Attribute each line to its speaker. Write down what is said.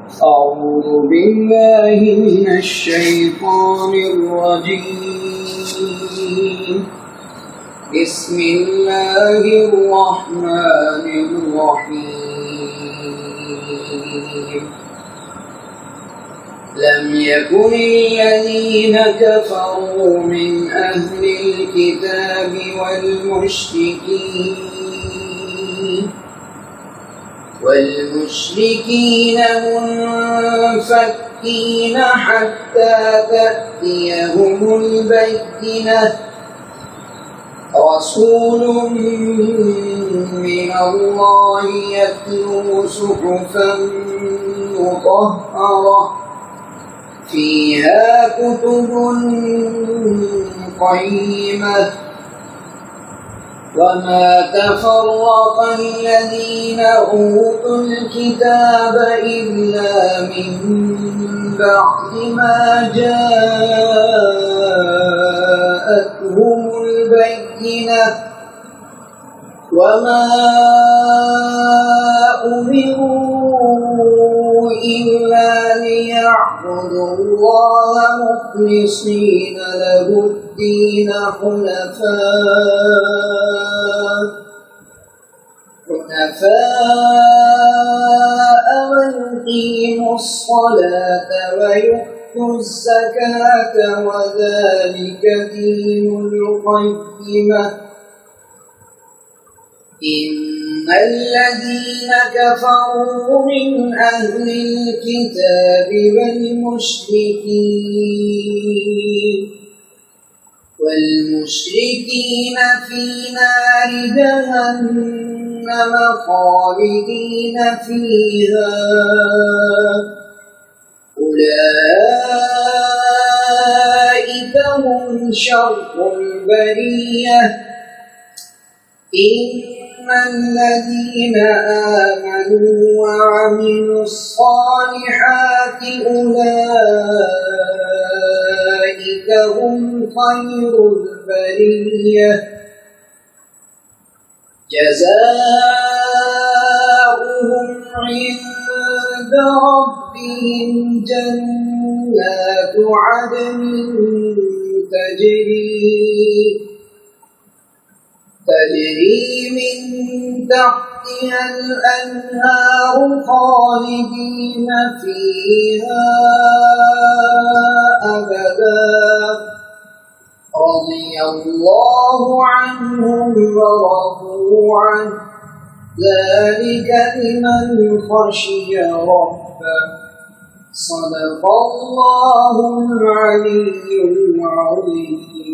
Speaker 1: أعوذ بالله من الشيطان الرجيم. بسم الله الرحمن الرحيم. لم يكن الذين كفروا من أهل الكتاب والمشركين منفكين حتى تأتيهم البينة. رسول من الله يتلو صحفا مطهرة فيها كتب قيمة. وما تفرق الذين أوتوا الكتاب إلا من بعد ما جاءتهم البينة. وما أمروا إلا ليعبدوا الله مخلصين له الدين حنفاء ويقيموا الصلاة ويؤتوا الزكاة وذلك دين القيمة. إن الذين كفروا من أهل الكتاب والمشركين في نار جهنم خالدين فيها. أولئك هم شر البرية. إن الذين آمنوا وعملوا الصالحات أولئك هم خير البرية. جزاؤهم عند ربهم جنات عدن تجري من تحتها الأنهار خالدين فيها أبدا. رضي الله عنهم ورضوا عنه ذلك لمن خشي ربه. صدق الله العلي العظيم.